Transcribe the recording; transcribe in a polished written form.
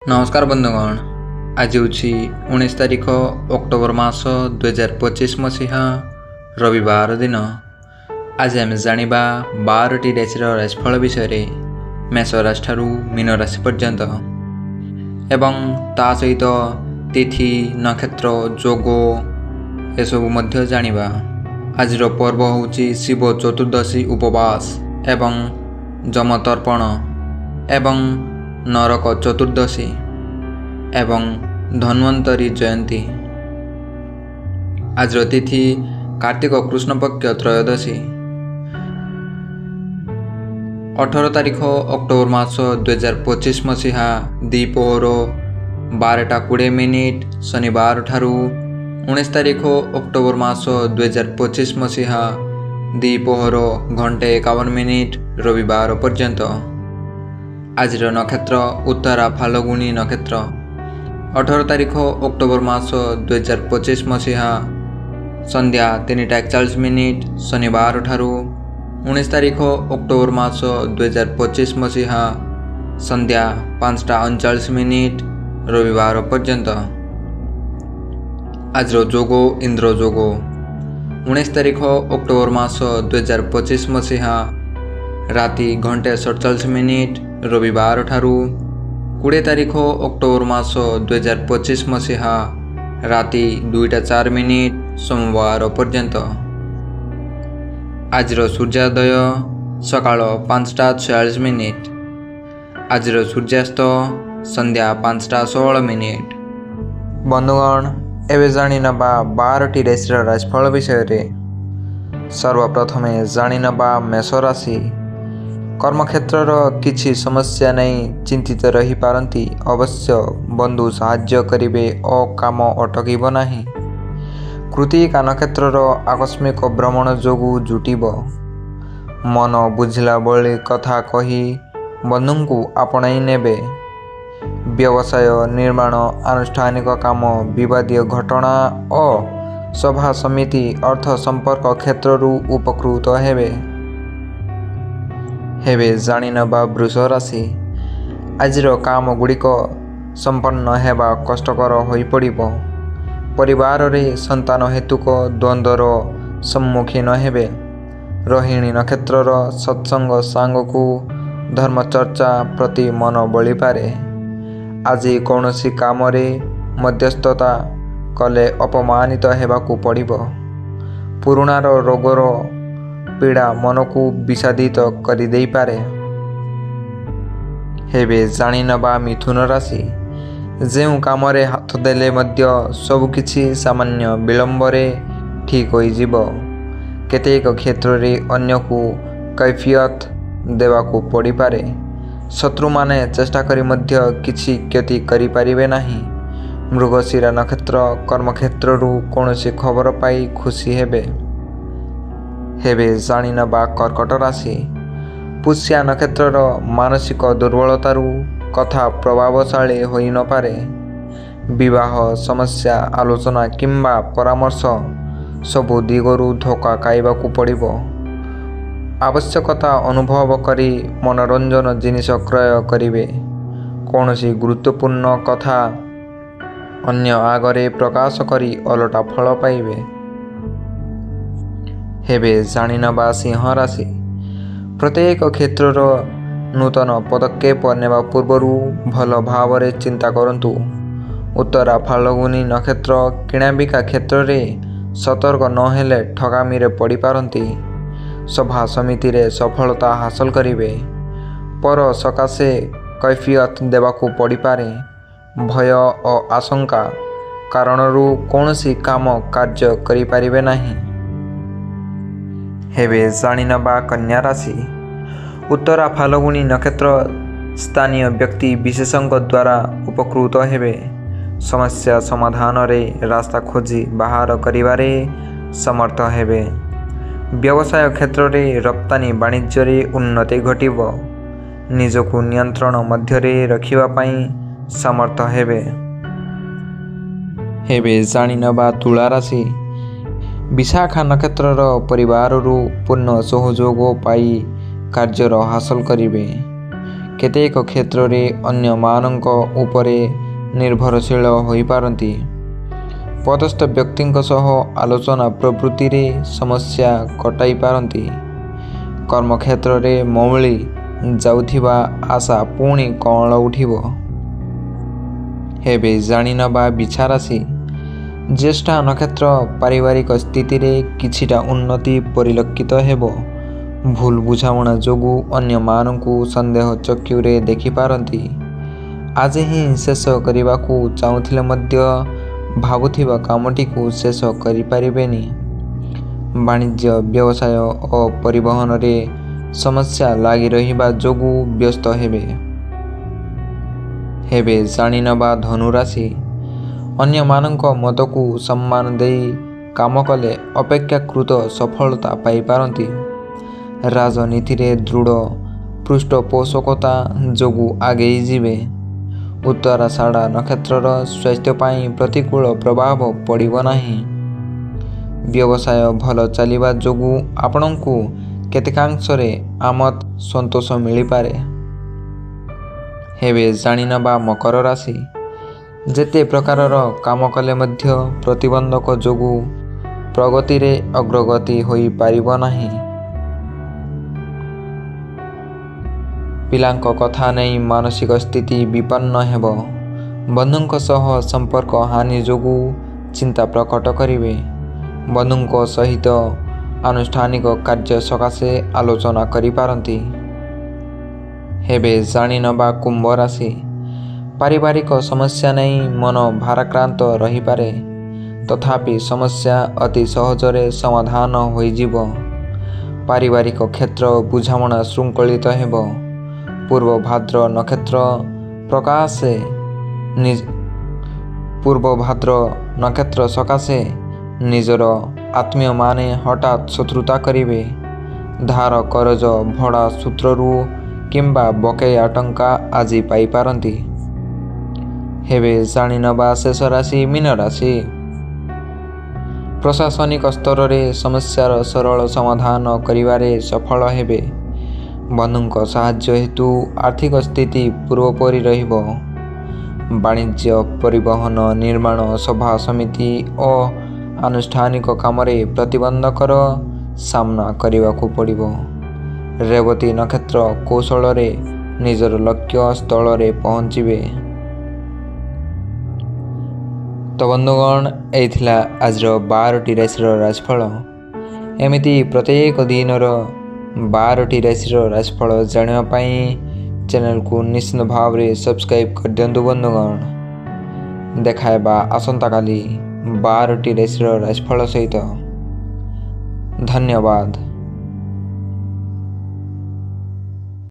नमस्कार बंधुगण। आज हूँ 19 तारिख अक्टोबर मास 2025 मसीहा रविवार दिन। आज आम जाना 12टी राशि राशिफल विषय मेष राशि ठारू मीन राशि पर्यंत एवं ता सहित तिथि नक्षत्र जोग एसबू जानिबा। आज पर्व हूँ शिव चतुर्दशी उपवास एवं जमतर्पण एवं नरक चतुर्दशी एवं धन्वंतरी जयंती। आज तिथि कार्तिक कृष्ण पक्ष त्रयोदशी। 18 तारिख अक्टोबर मास 2025 मसीहा द्विपहर 12:20 शनिवार ठारू 19 तारिख अक्टोबर मास 2025 मसीहा द्विपहर 1:51 रविवार पर्यंत। आज नक्षत्र उत्तरा फाल्गुनी नक्षत्र। 18 तारिख अक्टोबर मास 2025 मसीहा संध्या 3:41 शनिवार ठारू 19 तारिख अक्टोबर मास 2025 मसीहा संध्या 5:39 रविवार पर्यंत। आज जोग इंद्र जोग। 19 तारिख अक्टोबर मास 2025 मसीहा राति 1:47 रविवार ठारू 20 तारिख अक्टोबर मास 2025 मसीहा राति 2:04 सोमवार पर्यंत। आज सूर्योदय सकाळ 5:46। आज सूर्यास्त संध्या 5:16। बंधुगण, एवं जाणी नबा 12टी राशि राशिफल विषय। सर्वप्रथमे जाणी नबा मेष राशि। कर्मक्षेत्र किछि समस्या नहीं चिंतित रही पारंती। अवश्य बंधु साहाय्य करिवे ओ काम अटकिब नाही। कृतिका नक्षत्र आकस्मिक भ्रमण जोगु जुटिब। मन बुझिला बळी कथा कही बंधुଙ୍କୁ आपणाई नेबे। व्यवसाय निर्माण आनुष्ठानिक काम विवादीय घटना और सभा समिति अर्थ संपर्क क्षेत्रु उपकृत हेबे। जाणी नबा वृष राशि। आजिर काम गुड़िक संपन्न हेबा कष्टकर होई पड़िब। परिवार रे संतान हेतुक द्वंद्वर सम्मुखीन हेबे। रोहिणी नक्षत्र सत्संग सांगकु धर्मचर्चा प्रति मन बली पारे। आज कौनसी काम रे मध्यस्थता कले अपमानित हेबाकु पड़िब। पुराणार रोगर पीड़ा मन को विषादित करि देई पारे। हेबे जाणी नबा मिथुन राशि। जेउ काम रे हाथ देले मध्य सब किछि सामान्य विलंब रे ठीक होई जिवो। केतेक क्षेत्र रे अन्य को कैफियत देवाकू पड़ी पारे। शत्रु माने चेष्टा करी मध्य किछि क्षति करि पारिबे नाही। मृगशिरा नक्षत्र कर्मक्षेत्रु कौनसी खबर पाई खुशी हेबे। जाणी नबा कर्कट राशि। पुष्या नक्षत्र मानसिक दुर्बलतारू कथा प्रभावशाली होई न पारे। विवाह समस्या आलोचना किंबा परामर्श सबु दिगरू धोखा खाइबाकू पड़िबो। आवश्यकता अनुभव करी मनोरंजन जिनिस क्रय करिवे। कौनसी गुरुत्वपूर्ण कथा अन्य आगरे प्रकाश करी अलटा फल पाइबे। जाणी नबा सिंह राशि। प्रत्येक क्षेत्र नूतन पदक्षेप नेबा पूर्वरु भल भाव रे चिंता करंतु। उत्तरा फाल्गुनी नक्षत्र किणाबिका क्षेत्र रे सतर्क नहेले ठगामी रे पड़ी पारंती। सभा समिति रे सफलता हासिल करिवे। पर सकाशे कैफियत देवाकू पड़ी पारे। भय और आशंका कारणरू कौनसी काम कार्य करि पारिबे नाही। जाणी नबा कन्या राशि। उत्तरा फाल्गुनी नक्षत्र स्थानीय व्यक्ति विशेषज्ञ द्वारा उपकृत हेबे। समस्या समाधान रे रास्ता खोजी बाहर करिवारे समर्थ हेबे। व्यवसाय क्षेत्र रे रप्तानी वाणिज्य रे उन्नति घटिब। निजकु नियंत्रण मध्य रे रखिबा पई समर्थ हेबे। जाणी नबा तुला राशि। विशाखा नक्षत्र परिवार पूर्ण सहयोग पाई कार्यर हासिल करिवे। କେତେକ କ୍ଷେତ୍ରରେ ଅନ୍ୟମାନଙ୍କ ଉପରେ ନିର୍ଭରଶୀଳ ହୋଇପାରନ୍ତି। ପଦସ୍ଥ ବ୍ୟକ୍ତିଙ୍କ ସହ ଆଲୋଚନା ପ୍ରବୃତ୍ତିରେ ସମସ୍ୟା କଟାଇ ପାରନ୍ତି। କର୍ମକ୍ଷେତ୍ରରେ ମଉଳି ଯାଉଥିବା ଆଶା ପୁଣି କଅଁଳ ଉଠିବ। ହେବେ ଜାଣିନେବା ବିଛା ରାଶି। ଜ୍ୟେଷ୍ଠା ନକ୍ଷତ୍ର ପାରିବାରିକ ସ୍ଥିତିରେ କିଛିଟା ଉନ୍ନତି ପରିଲକ୍ଷିତ ହେବ। ଭୁଲ ବୁଝାମଣା ଯୋଗୁଁ ଅନ୍ୟମାନଙ୍କୁ ସନ୍ଦେହ ଚକ୍ଷୁରେ ଦେଖିପାରନ୍ତି। ଆଜି ହିଁ ଶେଷ କରିବାକୁ ଚାହୁଁଥିଲେ ମଧ୍ୟ ଭାବୁଥିବା କାମଟିକୁ ଶେଷ କରିପାରିବେନି। ବାଣିଜ୍ୟ, ବ୍ୟବସାୟ ଓ ପରିବହନରେ ସମସ୍ୟା ଲାଗି ରହିବା ଯୋଗୁଁ ବ୍ୟସ୍ତ ହେବେ। ହେବେ ଜାଣିନେବା ଧନୁରାଶି। ଅନ୍ୟମାନଙ୍କ ମତକୁ ସମ୍ମାନ ଦେଇ କାମ କଲେ ଅପେକ୍ଷାକୃତ ସଫଳତା ପାଇପାରନ୍ତି। ରାଜନୀତିରେ ଦୃଢ଼ ପୃଷ୍ଠପୋଷକତା ଯୋଗୁଁ ଆଗେଇ ଯିବେ। ଉତ୍ତରାଷାଢ଼ା ନକ୍ଷତ୍ରର ସ୍ୱାସ୍ଥ୍ୟ ପାଇଁ ପ୍ରତିକୂଳ ପ୍ରଭାବ ପଡ଼ିବ ନାହିଁ। ବ୍ୟବସାୟ ଭଲ ଚାଲିବା ଯୋଗୁଁ ଆପଣଙ୍କୁ କେତେକାଂଶରେ ଆମୋଦ ସନ୍ତୋଷ ମିଳିପାରେ। ହେବେ ଜାଣିନେବା ମକର ରାଶି। ଯେତେ ପ୍ରକାରର କାମ କଲେ ମଧ୍ୟ ପ୍ରତିବନ୍ଧକ ଯୋଗୁଁ ପ୍ରଗତିରେ ଅଗ୍ରଗତି ହୋଇପାରିବ ନାହିଁ। ପିଲାଙ୍କ କଥା ନେଇ ମାନସିକ ସ୍ଥିତି ବିପନ୍ନ ହେବ। ବନ୍ଧୁଙ୍କ ସହ ସମ୍ପର୍କ ହାନି ଯୋଗୁଁ ଚିନ୍ତା ପ୍ରକଟ କରିବେ। ବନ୍ଧୁଙ୍କ ସହିତ ଆନୁଷ୍ଠାନିକ କାର୍ଯ୍ୟ ସକାଶେ ଆଲୋଚନା କରିପାରନ୍ତି। ହେବେ ଜାଣିନେବା କୁମ୍ଭ ରାଶି। ପାରିବାରିକ ସମସ୍ୟା ନେଇ ମନ ଭାରାକ୍ରାନ୍ତ ରହିପାରେ। ତଥାପି ସମସ୍ୟା ଅତି ସହଜରେ ସମାଧାନ ହୋଇଯିବ। ପାରିବାରିକ କ୍ଷେତ୍ର ବୁଝାମଣା ଶୃଙ୍ଖଳିତ ହେବ। ପୂର୍ବଭାଦ୍ର ନକ୍ଷତ୍ର ସକାଶେ ନିଜର ଆତ୍ମୀୟମାନେ ହଠାତ୍ ଶତ୍ରୁତା କରିବେ। ଧାର କରଜ ଭଡ଼ା ସୂତ୍ରରୁ କିମ୍ବା ବକେୟା ଟଙ୍କା ଆଜି ପାଇପାରନ୍ତି। ହେବେ ଜାଣିନେବା ଶେଷ ରାଶି ମୀନ ରାଶି। ପ୍ରଶାସନିକ ସ୍ତରରେ ସମସ୍ୟାର ସରଳ ସମାଧାନ କରିବାରେ ସଫଳ ହେବେ। ବନ୍ଧୁଙ୍କ ସାହାଯ୍ୟ ହେତୁ ଆର୍ଥିକ ସ୍ଥିତି ପୂର୍ବପରି ରହିବ। ବାଣିଜ୍ୟ, ପରିବହନ, ନିର୍ମାଣ, ସଭା ସମିତି ଓ ଆନୁଷ୍ଠାନିକ କାମରେ ପ୍ରତିବନ୍ଧକର ସାମ୍ନା କରିବାକୁ ପଡ଼ିବ। ରେବତୀ ନକ୍ଷତ୍ର କୌଶଳରେ ନିଜର ଲକ୍ଷ୍ୟ ସ୍ଥଳରେ ପହଞ୍ଚିବେ। ତ ବନ୍ଧୁଗଣ, ଏହି ଥିଲା ଆଜିର 12ଟି ରାଶିର ରାଶିଫଳ। ଏମିତି ପ୍ରତ୍ୟେକ ଦିନର 12ଟି ରାଶିର ରାଶିଫଳ ଜାଣିବା ପାଇଁ ଚ୍ୟାନେଲକୁ ନିଶ୍ଚିତ ଭାବରେ ସବସ୍କ୍ରାଇବ୍ କରିଦିଅନ୍ତୁ ବନ୍ଧୁଗଣ। ଦେଖା ହେବା ଆସନ୍ତାକାଲି 12ଟି ରାଶିର ରାଶିଫଳ ସହିତ। ଧନ୍ୟବାଦ।